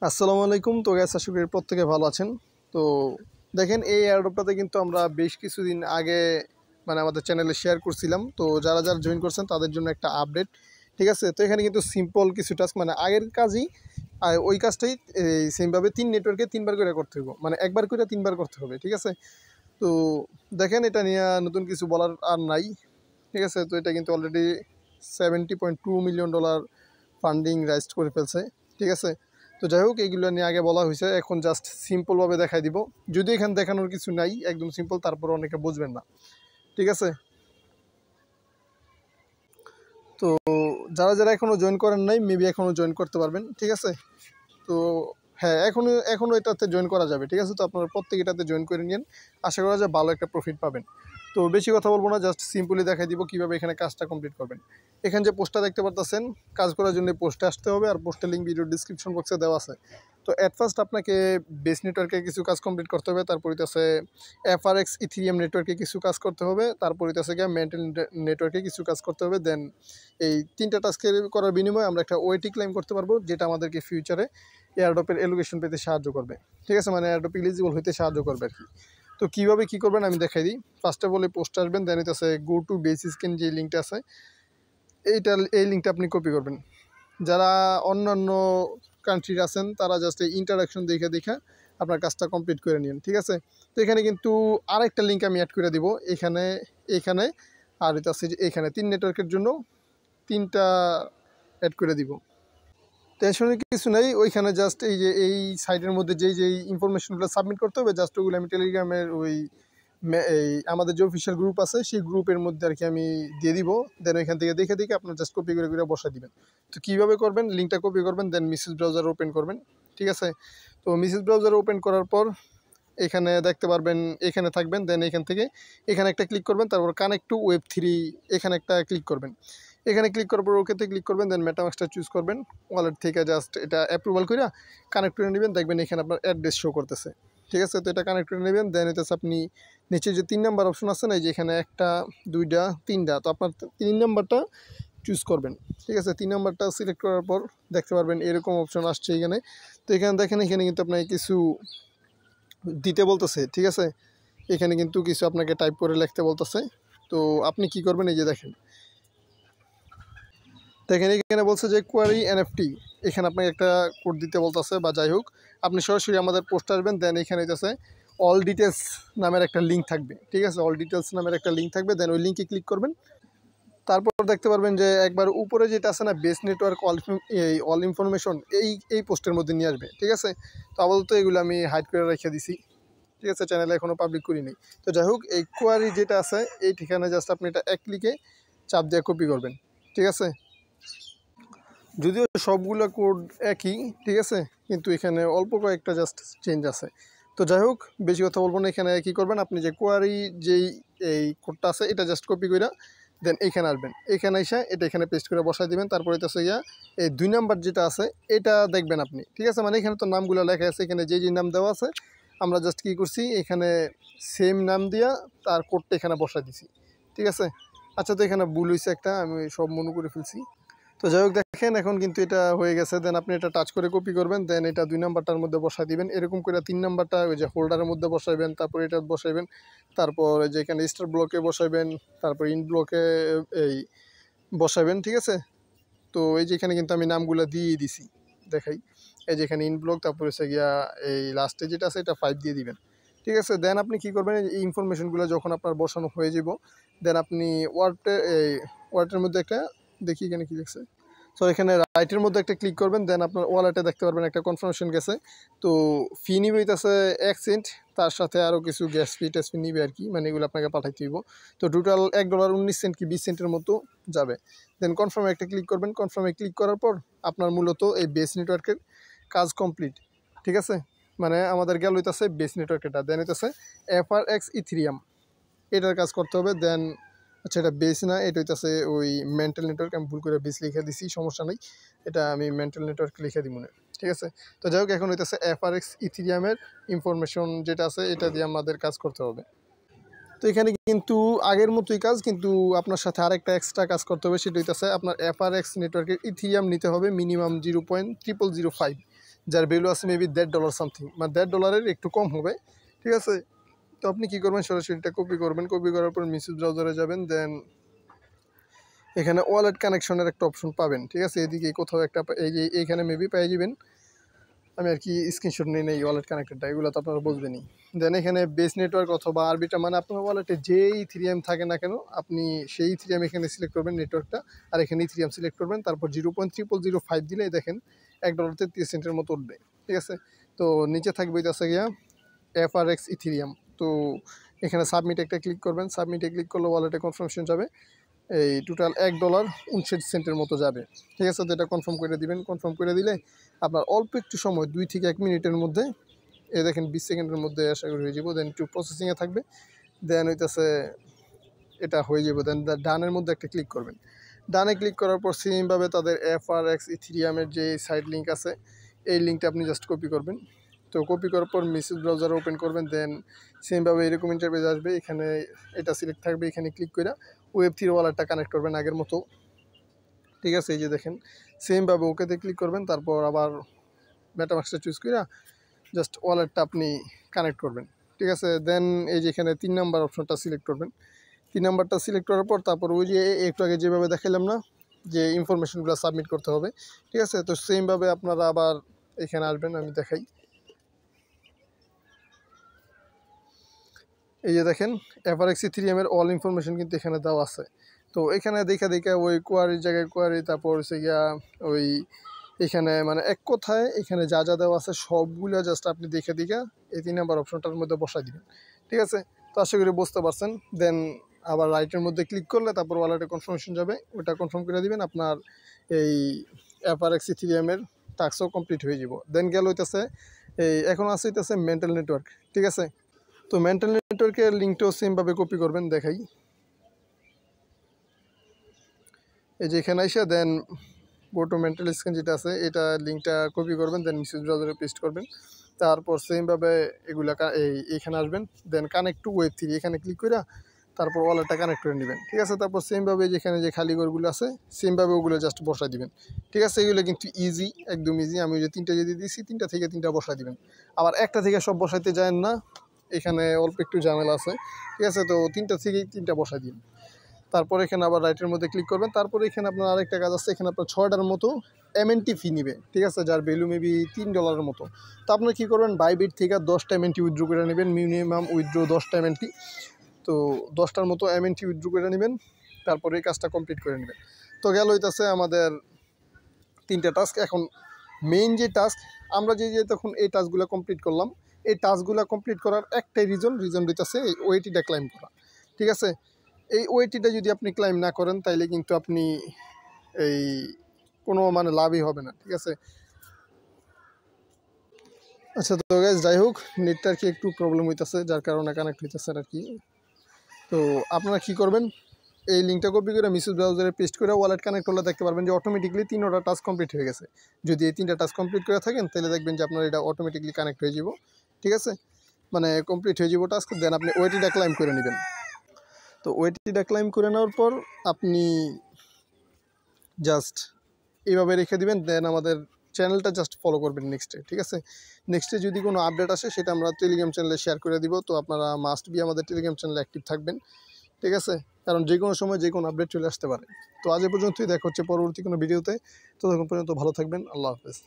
আসসালামু আলাইকুম। তো গ্যাস আশা করি প্রত্যেকে ভালো আছেন। তো দেখেন এই এয়ারড্রপটাতে কিন্তু আমরা বেশ কিছুদিন আগে আমাদের চ্যানেলে শেয়ার করছিলাম। তো যারা জয়েন করছেন তাদের জন্য একটা আপডেট, ঠিক আছে। তো এখানে কিন্তু সিম্পল কিছু টাস্ক আগের কাজই, আর ওই কাজটাই এই সেমভাবে 3 নেটওয়ার্কে 3বার করে করতে হবে, একবার করে 3বার করতে হবে, ঠিক আছে। তো দেখেন এটা নিয়ে নতুন কিছু বলার আর নাই, ঠিক আছে। তো এটা কিন্তু অলরেডি $70.2 মিলিয়ন ফান্ডিং রাইজ করে ফেলছে, ঠিক আছে। তো যাই হোক, এইগুলো নিয়ে আগে বলা হয়েছে, এখন জাস্ট সিম্পলভাবে দেখাই দিব। যদি এখানে দেখানোর কিছু নাই, একদম সিম্পল, তারপর অনেকে বুঝবেন না, ঠিক আছে। তো যারা এখনও জয়েন করেন নাই, মেবি এখনও জয়েন করতে পারবেন, ঠিক আছে। তো হ্যাঁ, এখনও এটাতে জয়েন করা যাবে, ঠিক আছে। তো আপনারা প্রত্যেক এটাতে জয়েন করে নিন, আশা করা যায় ভালো একটা প্রফিট পাবেন। তো বেশি কথা বলবো না, জাস্ট সিম্পলি দেখাই দিব কীভাবে এখানে কাজটা কমপ্লিট করবেন। এখানে যে পোস্টটা দেখতে পারতেছেন, কাজ করার জন্য পোস্টে আসতে হবে, আর পোস্টের লিঙ্ক ভিডিও ডিসক্রিপশন বক্সে দেওয়া আছে। তো অ্যাট ফার্স্ট আপনাকে বেস নেটওয়ার্কে কিছু কাজ কমপ্লিট করতে হবে, তারপরে আছে FRX ইথিরিয়াম নেটওয়ার্কে কিছু কাজ করতে হবে, তারপরে আছে গিয়ে মেন্টাল নেটওয়ার্কে কিছু কাজ করতে হবে। দেন এই 3টা টাস্কের করার বিনিময়ে আমরা একটা ওয়েটি ক্লেম করতে পারবো, যেটা আমাদেরকে ফিউচারে এয়ারড্রপের এলোকেশন পেতে সাহায্য করবে, ঠিক আছে। এয়ারড্রপ ইলিজিবল হইতে সাহায্য করবে আর কি। তো কীভাবে কী করবেন আমি দেখাই দিই। ফার্স্ট অফ অল পোস্ট আসবেন, দেন আছে গো টু বেস স্ক্যান যে লিঙ্কটা আছে, এই লিঙ্কটা আপনি কপি করবেন। যারা অন্যান্য কান্ট্রির আছেন তারা জাস্ট এই ইন্টারাকশন দেখে আপনার কাজটা কমপ্লিট করে নিন, ঠিক আছে। তো এখানে কিন্তু আরেকটা লিঙ্ক আমি অ্যাড করে দিব এখানে আর এটা আছে যে এখানে 3 নেটওয়ার্কের জন্য 3টা অ্যাড করে দিব। টেনশনের কিছু নেই, ওইখানে জাস্ট এই যে এই সাইটের মধ্যে যেই ইনফরমেশনগুলো সাবমিট করতে হবে, জাস্ট ওগুলো আমি টেলিগ্রামের এই আমাদের যে অফিসিয়াল গ্রুপ আছে সেই গ্রুপের মধ্যে আর কি আমি দিয়ে দিব। দেন ওইখান থেকে দেখে আপনার জাস্ট কপি করে বসাই দিবেন। তো কীভাবে করবেন, লিঙ্কটা কপি করবেন, দেন মিসেস ব্রাউজার ওপেন করবেন, ঠিক আছে। তো মিসেস ব্রাউজার ওপেন করার পর এখানে দেখতে পারবেন, এখানে থাকবেন। দেন এখান থেকে এখানে একটা ক্লিক করবেন, তারপর কানেক্ট টু Web3 এখানে একটা ক্লিক করবেন। এখানে ক্লিক করার পর ওকেতে ক্লিক করবেন, দেন মেটামাক্সটা চুজ করবেন। ওয়ালেট থেকে জাস্ট এটা অ্যাপ্রুভাল করে কানেক্ট করে নেবেন। দেখবেন এখানে আপনার অ্যাড্রেস শো করতেছে, ঠিক আছে। তো এটা কানেক্ট করে নেবেন। দেন হচ্ছে আপনি নিচে যে 3 নাম্বার অপশন আছে না, এই যে এখানে 1টা 2টা 3টা, তো আপনার 3 নাম্বারটা চুজ করবেন, ঠিক আছে। 3 নাম্বারটা সিলেক্ট করার পর দেখতে পারবেন এরকম অপশন আসছে এখানে। তো এখানে দেখেন, এখানে কিন্তু আপনাকে কিছু দিতে বলতেছে, ঠিক আছে। এখানে কিন্তু কিছু আপনাকে টাইপ করে লিখতে বলতেছে। তো আপনি কি করবেন, এই যে দেখেন এখানে বলছে যে কোয়ারি NFT, এখানে আপনাকে একটা কোড দিতে বলতেছে, বা যাই হোক আপনি সরাসরি আমাদের পোস্ট আসবেন। দেন এখানে হইতেছে অল ডিটেলস নামের একটা লিঙ্ক থাকবে, ঠিক আছে। অল ডিটেলস নামের একটা লিঙ্ক থাকবে, দেন ওই লিঙ্কে ক্লিক করবেন। তারপর দেখতে পারবেন যে একবার উপরে যেটা আছে না, বেস নেটওয়ার্ক অল ইনফরমেশন, এই পোস্টের মধ্যে নিয়ে আসবে, ঠিক আছে। তো আপাতত এগুলো আমি হাইড করে রেখে দিছি, ঠিক আছে। চ্যানেলে এখনও পাবলিক করিনি। তো যাই হোক, এই কোয়ারি যেটা আছে এই ঠিকানা জাস্ট আপনি এটা এক ক্লিকে চাপ দিয়ে কপি করবেন, ঠিক আছে। যদিও সবগুলো কোড একই, ঠিক আছে, কিন্তু এখানে অল্প কয়েকটা জাস্ট চেঞ্জ আছে। তো যাই হোক, বেশি কথা বলবো না। এখানে কী করবেন, আপনি যে কোয়ারি এই কোডটা আছে এটা জাস্ট কপি করে দেন এইখানে আসবেন। এখানে এসে এটা এখানে পেস্ট করে বসাই দিবেন। তারপরে এটা গিয়া এই 2 নাম্বার যেটা আছে এটা দেখবেন আপনি, ঠিক আছে। এখানে তো নামগুলো লেখা আছে, এখানে যে নাম দেওয়া আছে আমরা জাস্ট কী করছি, এখানে সেম নাম দিয়া তার কোডটা এখানে বসাই দিছি, ঠিক আছে। আচ্ছা, তো এখানে ভুল হয়েছে একটা, আমি সব মনে করে ফেলছি। তো যাই হোক, দেখেন এখন কিন্তু এটা হয়ে গেছে। দেন আপনি এটা টাচ করে কপি করবেন, দেন এটা 2 নাম্বারটার মধ্যে বসাই দিবেন। এরকম করে 3 নাম্বারটা ওই যে হোল্ডারের মধ্যে বসাইবেন, তারপর এটা বসাইবেন, তারপর যে এখানে স্টার ব্লকে বসাইবেন, তারপর ইন ব্লকে এই বসাইবেন, ঠিক আছে। তো এই যে এখানে কিন্তু আমি নামগুলো দিয়ে দিছি, দেখাই। এই যে এখানে ইন ব্লক, তারপর হচ্ছে গিয়া এই লাস্টে যেটা আছে এটা 5 দিয়ে দিবেন, ঠিক আছে। দেন আপনি কি করবেন, এই ইনফরমেশনগুলো যখন আপনার বসানো হয়ে যাব, দেন আপনি ওয়ার্ডের মধ্যে একটা দেখি এখানে কি লিখছে। সো এখানে রাইটের মধ্যে একটা ক্লিক করবেন, দেন আপনার ওয়ালেটে দেখতে পারবেন একটা কনফার্মেশন গেছে। তো ফি নিবে হইতেছে 1 সেন্ট, তার সাথে আরও কিছু গ্যাস ফি টেস ফি নিবে আর কি, এগুলো আপনাকে পাঠাইতে হইব। তো টোটাল $1.19 কি 20 সেন্টের মতো যাবে। দেন কনফার্মে একটা ক্লিক করবেন। কনফার্মে ক্লিক করার পর আপনার মূলত এই বেস নেটওয়ার্কের কাজ কমপ্লিট, ঠিক আছে। আমাদের গেল হইতেছে বেস নেটওয়ার্কটা, দেন হইতেছে FRX ইথিরিয়াম, এটার কাজ করতে হবে। দেন আচ্ছা, এটা বেস না, এটা হইতেছে ওই মেন্টাল নেটওয়ার্ক, আমি ভুল করে বেস লিখে দিছি, সমস্যা নেই, এটা আমি মেন্টাল নেটওয়ার্ক লিখে দিব না, ঠিক আছে। তো যাই হোক, এখন হইতেছে FRX ইথিরিয়ামের ইনফরমেশন যেটা আছে এটা দিয়ে আমাদের কাজ করতে হবে। তো এখানে কিন্তু আগের মতোই কাজ, কিন্তু আপনার সাথে আরেকটা এক্সট্রা কাজ করতে হবে, সেটা হইতেছে আপনার FRX নেটওয়ার্কের ইথিরিয়াম নিতে হবে মিনিমাম 0.0005, যার ভ্যালু আছে মেবি $1.50 সামথিং, মানে $1.50 একটু কম হবে, ঠিক আছে। তো আপনি কী করবেন, সরাসরি এটা কপি করবেন, কপি করার পর মেসেজ ব্রাউজারে যাবেন, দেন এখানে ওয়ালেট কানেকশনের একটা অপশন পাবেন, ঠিক আছে। এদিকে কোথাও একটা এই যে এইখানে মেবি পেয়ে যাবেন, আমি আর কি স্ক্রিনশট নিই নেই ওয়ালেট কানেক্টেডটা, এগুলো তো আপনারা বুঝবেনই। দেন এখানে বেস নেটওয়ার্ক অথবা আরবিটা, মানে আপনার ওয়ালেটে যেই ইথিরিয়াম থাকে না কেন আপনি সেই ইথিরিয়াম এখানে সিলেক্ট করবেন নেটওয়ার্কটা, আর এখানে ইথিরিয়াম সিলেক্ট করবেন, তারপর 0.0005 দিলে দেখেন $1.33 মতো উঠবে, ঠিক আছে। তো নিচে থাকবে এটা গিয়া FRX ইথিরিয়াম। তো এখানে সাবমিট একটা ক্লিক করবেন, সাবমিটে ক্লিক করলে ওয়ালেটে কনফার্মেশন যাবে, এই টোটাল $1.59 মতো যাবে, ঠিক আছে। তো এটা কনফার্ম করে দিবেন, কনফার্ম করে দিলে আপনার অল্প একটু সময় 2 থেকে 1 মিনিটের মধ্যে, দেখেন 20 সেকেন্ডের মধ্যে আশা করি হয়ে যাবো। দেন একটু প্রসেসিংয়ে থাকবে, দেন হইতেছে এটা হয়ে যাবে। দেন ডানের মধ্যে একটা ক্লিক করবেন, ডানে ক্লিক করার পর সেমভাবে তাদের FRX ইথিরিয়ামের যে সাইড লিঙ্ক আছে এই লিঙ্কটা আপনি জাস্ট কপি করবেন। তো কপি করার পর মেসেজ ব্রাউজার ওপেন করবেন, দেন সেমভাবে এরকম ইন্টারফেস আসবে, এখানে এটা সিলেক্ট থাকবে, এখানে ক্লিক করে Web3 ওয়ালেটটা কানেক্ট করবেন আগের মতো, ঠিক আছে। এই যে দেখেন সেমভাবে ওকেতে ক্লিক করবেন, তারপর আবার মেটামাস্কটা চুজ করে জাস্ট ওয়ালেটটা আপনি কানেক্ট করবেন, ঠিক আছে। দেন এই যে এখানে 3 নাম্বার অপশনটা সিলেক্ট করবেন, 3 নাম্বারটা সিলেক্ট করার পর তারপর ওই যে একটু আগে যেভাবে দেখালাম না যে ইনফরমেশনগুলো সাবমিট করতে হবে, ঠিক আছে। তো সেমভাবে আপনারা আবার এখানে আসবেন, আমি দেখাই। এই যে দেখেন FRX ইথিরিয়ামের অল ইনফরমেশন কিন্তু এখানে দেওয়া আছে। তো এখানে দেখে ওই কোয়ারির জায়গায় কোয়ারি, তারপর হচ্ছে গিয়া ওই এখানে মানে এক কথায় এখানে যা যা দেওয়া আছে সবগুলো জাস্ট আপনি দেখে এই 3 নাম্বার অপশনটার মধ্যে বসাই দিবেন, ঠিক আছে। তো আশা করি বুঝতে পারছেন। দেন আবার রাইটের মধ্যে ক্লিক করলে তারপর ওয়ালেটে কনফার্মেশন যাবে, ওটা কনফার্ম করে দিবেন, আপনার এই FRX ইথিরিয়ামের টাস্কও কমপ্লিট হয়ে যাব। দেন গেল হইতেছে এই এখন আছে হইতেছে মেন্টাল নেটওয়ার্ক, ঠিক আছে। তো মেন্টাল নেটওয়ার্কের লিঙ্কটাও সেমভাবে কপি করবেন, দেখাই। এই যে এখানে এসে দেন গো টু মেন্টাল স্ক্যান যেটা আছে এটা লিঙ্কটা কপি করবেন, দেন মেসেজ ব্রাউজারে পেস্ট করবেন, তারপর সেমভাবে এগুলা এইখানে আসবেন, দেন কানেক্ট টু Web3 এখানে ক্লিক করে তারপর ওয়ালেটটা কানেক্ট করে নেবেন, ঠিক আছে। তারপর সেমভাবে যেখানে যে খালি ঘরগুলো আছে সেমভাবে ওগুলো জাস্ট বসাই দিবেন, ঠিক আছে। এগুলো কিন্তু ইজি, একদম ইজি। আমি ওই যে 3টা যদি দিয়েছি 3টা থেকে 3টা বসাই দিবেন, আবার একটা থেকে সব বসাইতে যায় না, এখানে অল্প একটু ঝামেলা আছে, ঠিক আছে। তো 3টা থেকেই 3টা বসাই দিন, তারপর এখানে আবার রাইটের মধ্যে ক্লিক করবেন, তারপর এখানে আপনার আরেকটা কাজ আছে, এখানে আপনার 6টার মতো MNT ফি নিবে, ঠিক আছে, যার ভ্যালু মেবি $3 মতো। তো আপনার কী করবেন, বাইবিট থেকে 10টা MNT উইথড্র করে নেবেন, মিনিমাম উইথড্র 10টা MNT। তো 10টার মতো MNT উইথড্র করে নেবেন, তারপরে এই কাজটা কমপ্লিট করে নেবেন। তো গেল হইতাছে আমাদের 3টা টাস্ক। এখন মেইন যে টাস্ক আমরা যে তখন এই টাস্কগুলো কমপ্লিট করলাম, এই টাস্কগুলো কমপ্লিট করার একটাই রিজন হইতাছে এই ওয়েটিটা ক্লাইম করা, ঠিক আছে। এই ওয়েটিটা যদি আপনি ক্লাইম না করেন তাইলে কিন্তু আপনি এই কোনো মানে লাভই হবে না, ঠিক আছে। আচ্ছা, তো গাইস যাই হোক, নেটটা আর কি একটু প্রবলেম হইতেছে, যার কারণে কানেক্ট হইতেছে আর কি। তো আপনারা কী করবেন, এই লিঙ্কটা কপি করে মেসেজ ব্রাউজারে পেস্ট করে ওয়ালেট কানেক্ট করলে দেখতে পারবেন যে অটোমেটিকলি 3টা টাস্ক কমপ্লিট হয়ে গেছে। যদি এই 3টা টাস্ক কমপ্লিট করে থাকেন তাহলে দেখবেন যে আপনার এটা অটোমেটিকলি কানেক্ট হয়ে যাব, ঠিক আছে, মানে কমপ্লিট হয়ে যাব টাস্ক। দেন আপনি ওয়েটিটা ক্লাইম করে নেবেন। তো ওয়েটিটা ক্লাইম করে নেওয়ার পর আপনি জাস্ট এইভাবে রেখে দিবেন, দেন আমাদের চ্যানেলটা জাস্ট ফলো করবেন নেক্সটে, ঠিক আছে। নেক্সটে যদি কোনো আপডেট আসে সেটা আমরা টেলিগ্রাম চ্যানেলে শেয়ার করে দিব। তো আপনারা মাস্ট বি আমাদের টেলিগ্রাম চ্যানেলে অ্যাক্টিভ থাকবেন, ঠিক আছে, কারণ যে কোনো সময় যে কোনো আপডেট চলে আসতে পারে। তো আজ এ পর্যন্তই, দেখা হচ্ছে পরবর্তী কোনো ভিডিওতে। ততক্ষণ পর্যন্ত ভালো থাকবেন, আল্লাহ হাফেজ।